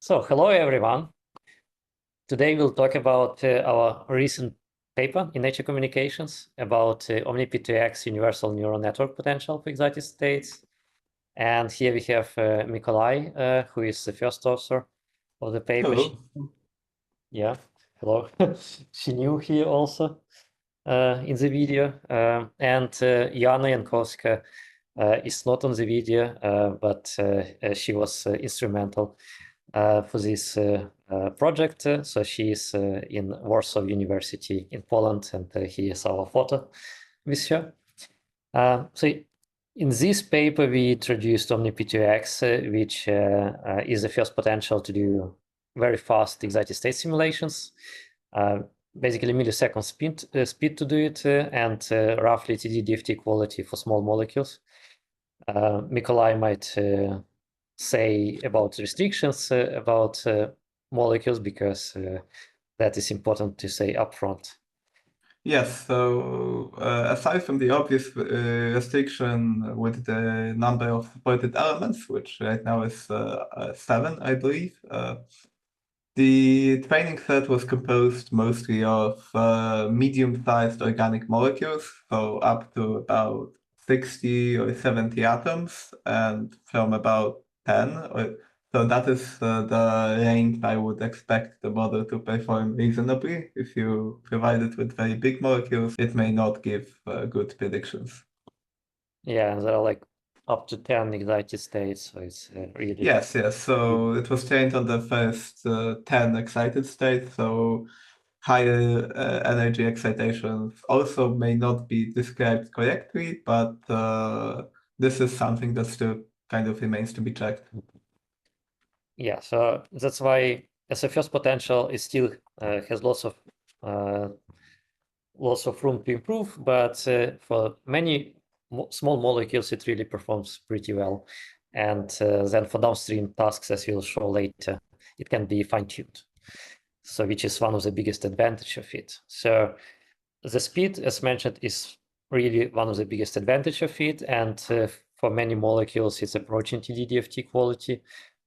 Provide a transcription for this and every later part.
So, hello everyone. Today we'll talk about our recent paper in Nature Communications about OMNI-P2x universal neural network potential for excited states. And here we have Mikołaj, who is the first author of the paper. Hello. Yeah, hello. Xin-Yu here also in the video. And Joanna Jankowska is not on the video, but she was instrumental for this project. So she is in Warsaw University in Poland, and here is our photo with her. So in this paper, we introduced OMNI-P2x, which is the first potential to do very fast excited state simulations, basically millisecond speed to do it, and roughly TD-DFT quality for small molecules. Mikołaj might say about restrictions about molecules, because that is important to say upfront. Yes, so aside from the obvious restriction with the number of supported elements, which right now is 7, I believe, the training set was composed mostly of medium-sized organic molecules, so up to about 60 or 70 atoms, and from about 10. So that is the range I would expect the model to perform reasonably. If you provide it with very big molecules, it may not give good predictions. Yeah, there are like up to 10 excited states, so it's really... Yes. So it was trained on the first 10 excited states, so higher energy excitations also may not be described correctly, but this is something that still kind of remains to be checked. Yeah, so that's why as a first potential, it still has lots of room to improve, but for many small molecules, it really performs pretty well. And then for downstream tasks, as we'll show later, it can be fine-tuned. So which is one of the biggest advantage of it. So the speed, as mentioned, is really one of the biggest advantage of it. And for many molecules, it's approaching TD-DFT quality,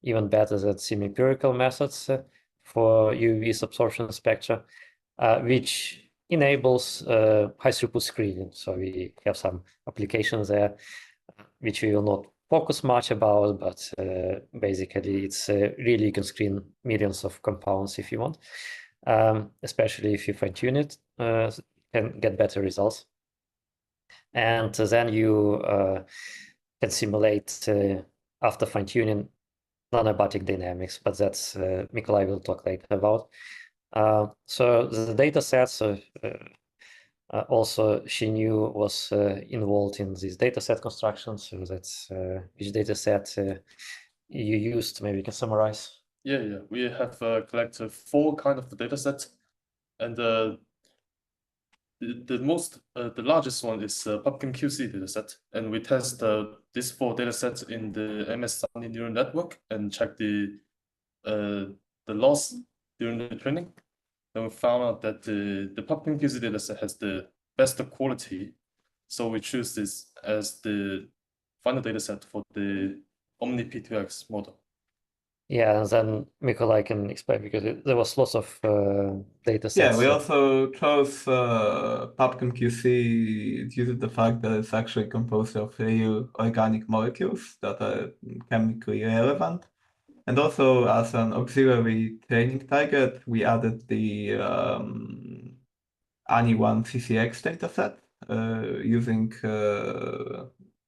even better than semi-empirical methods for UV absorption spectra, which enables high throughput screening. So we have some applications there, which we will not focus much about, but basically it's really, you can screen millions of compounds if you want, especially if you fine tune it, and get better results. And then you can simulate after fine tuning nonadiabatic dynamics, but that's Mikołaj will talk later about. So the data sets, also Xin-Yu was involved in this data set construction. So that's which data set you used. Maybe you can summarize. Yeah. We have collected 4 kind of the data sets, and the largest one is Pumpkin QC data set, and we test these 4 data sets in the MS neural network and check the loss during the training. And we found out that the Pumpkin QC data set has the best quality, so we choose this as the final data set for the OMNI-P2x model. Yeah, and then Mikołaj can explain, because there was lots of data sets. Yeah, we also chose Pumpkin QC due to the fact that it's actually composed of real organic molecules that are chemically relevant. And also, as an auxiliary training target, we added the ANI1 CCX dataset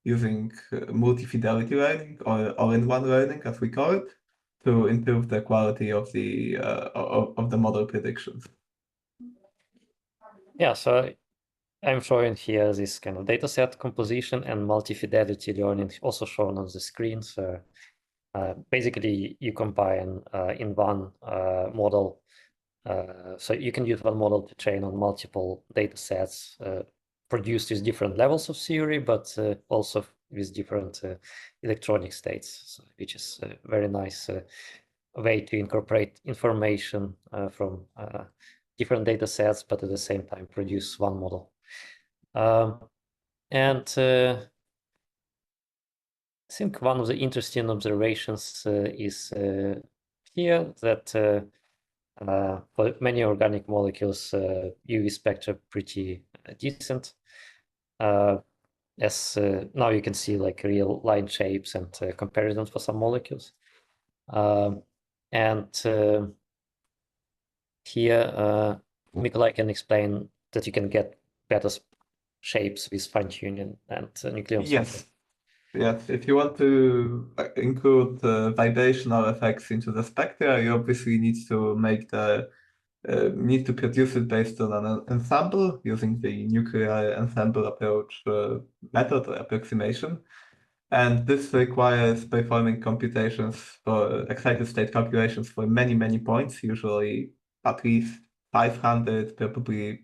using multi-fidelity learning, or all-in-one learning, as we call it, to improve the quality of the model predictions. Yeah, so I'm showing here this kind of data set composition and multi-fidelity learning also shown on the screen. So basically you combine in one model. So you can use one model to train on multiple data sets produced with different levels of theory, but also with different electronic states, so, which is a very nice way to incorporate information from different data sets, but at the same time produce one model. And I think one of the interesting observations is here that for many organic molecules, UV spectra pretty decent. As now you can see like real line shapes and comparisons for some molecules. Here, Mikołaj can explain that you can get better shapes with fine-tuning and nucleon Yes. sampling. Yes, if you want to include vibrational effects into the spectra, you obviously need to make need to produce it based on an ensemble using the nuclear ensemble approach method or approximation. And this requires performing computations for excited state calculations for many, many points, usually at least 500, probably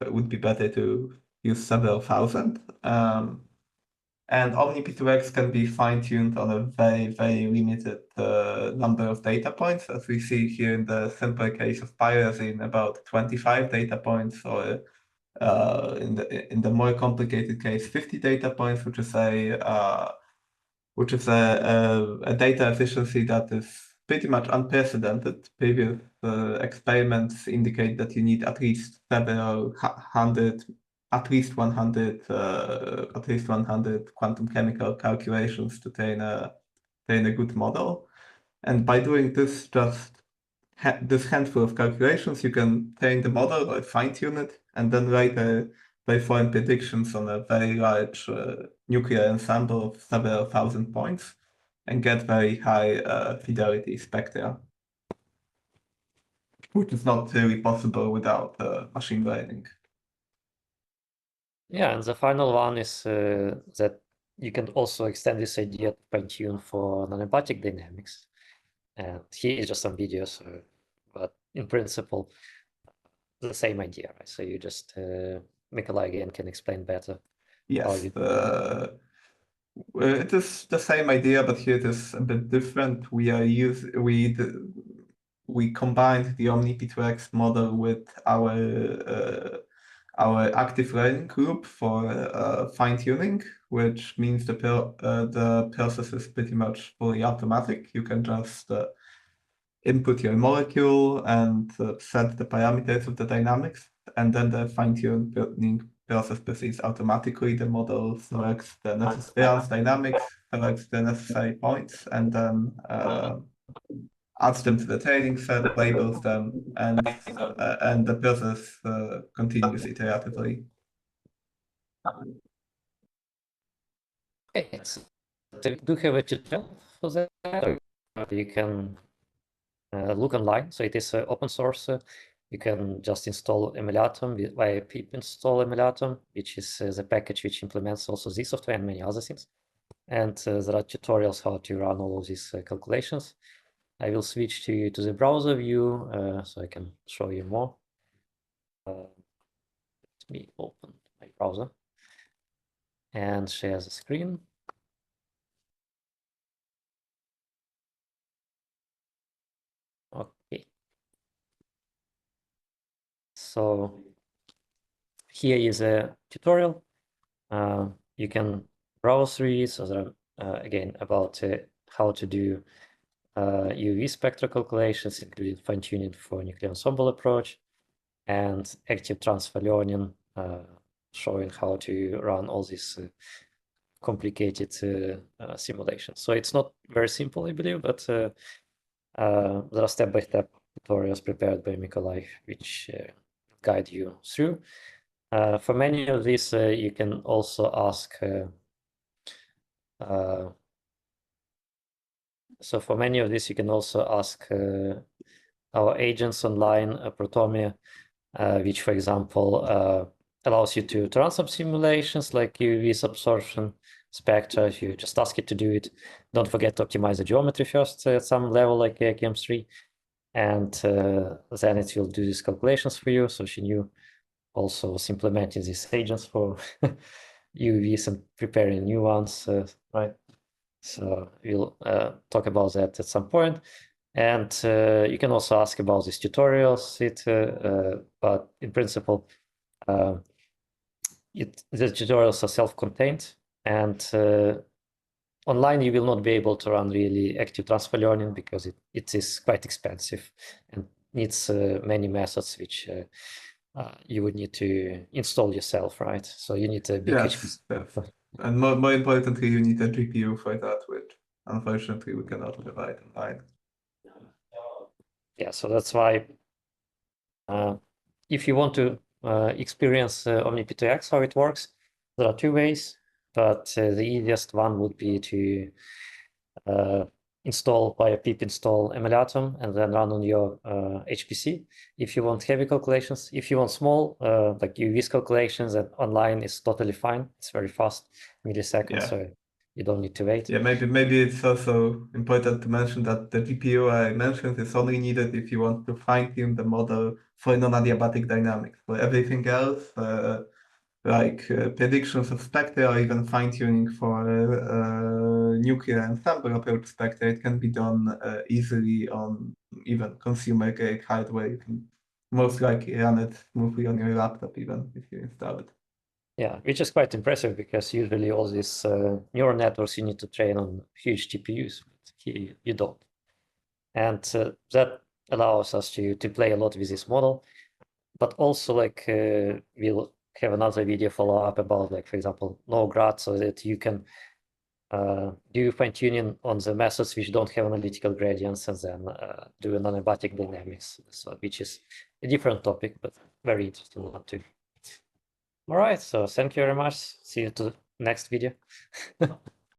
it would be better to use several thousand. And OMNI-P2x can be fine-tuned on a very, very limited number of data points, as we see here in the simple case of pyrazine, about 25 data points, or in the more complicated case, 50 data points, which is a data efficiency that is pretty much unprecedented. Previous experiments indicate that you need at least several hundred, at least 100 quantum chemical calculations to train a good model. And by doing this this handful of calculations, you can train the model or fine-tune it, and then later perform predictions on a very large nuclear ensemble of several thousand points and get very high fidelity spectra, which is not really possible without machine learning. Yeah, and the final one is that you can also extend this idea to fine-tune for nonadiabatic dynamics. And here is just some videos, but in principle, the same idea, right? So you just Mikołaj again can explain better. Yes, it is the same idea, but here it is a bit different. We combined the OMNI-P2x model with our active learning group for fine-tuning, which means the process is pretty much fully automatic. You can just input your molecule and set the parameters of the dynamics, and then the fine-tuning process proceeds automatically. The model selects the necessary dynamics, selects the necessary points, and then adds them to the training set, labels them, and the process continues iteratively. Okay, so do you have a tutorial for that? You can look online. So it is open source. You can just install emulatum via pip install emulatum, which is the package which implements also this software and many other things. And there are tutorials how to run all of these calculations. I will switch to the browser view so I can show you more. Let me open my browser and share the screen. Okay. So here is a tutorial. You can browse through it. So there are, again, about how to do UV spectral calculations, including fine-tuning for nuclear ensemble approach, and active transfer learning, showing how to run all these complicated simulations. So it's not very simple, I believe, but there are step-by-step tutorials prepared by Mikołaj, which guide you through. For many of these, you can also ask. So for many of these, you can also ask our agents online, Protomia, which, for example, allows you to run some simulations like UV absorption spectra. If you just ask it to do it, don't forget to optimize the geometry first at some level like KM3, and then it will do these calculations for you. So Xin-Yu also was implementing these agents for UVs and preparing new ones, right? So we'll talk about that at some point. And you can also ask about these tutorials, but in principle, the tutorials are self-contained, and online you will not be able to run really active transfer learning because it is quite expensive and needs many methods which you would need to install yourself, right? So you need a big Yes, yes. And more importantly, you need a GPU for that, which unfortunately we cannot provide online. Yeah, so that's why if you want to experience OMNI-P2x, how it works, there are two ways, but the easiest one would be to install via pip install emulatum and then run on your HPC. If you want heavy calculations, if you want small, like UVs calculations, and online is totally fine. It's very fast, milliseconds, so you don't need to wait. Yeah, maybe it's also important to mention that the GPU I mentioned is only needed if you want to fine-tune the model for non-adiabatic dynamics. For everything else, like predictions of spectra or even fine-tuning for nuclear ensemble approach spectra, it can be done easily on even consumer-grade hardware. You can most likely run it smoothly on your laptop even if you install it. Yeah, which is quite impressive because usually all these neural networks you need to train on huge GPUs, but here you don't. And that allows us to play a lot with this model, but also like we'll have another video follow up about, like, for example, no grad, so that you can do fine tuning on the methods which don't have analytical gradients, and then do a nonadiabatic dynamics, so which is a different topic, but very interesting one too. All right, so thank you very much. See you to the next video.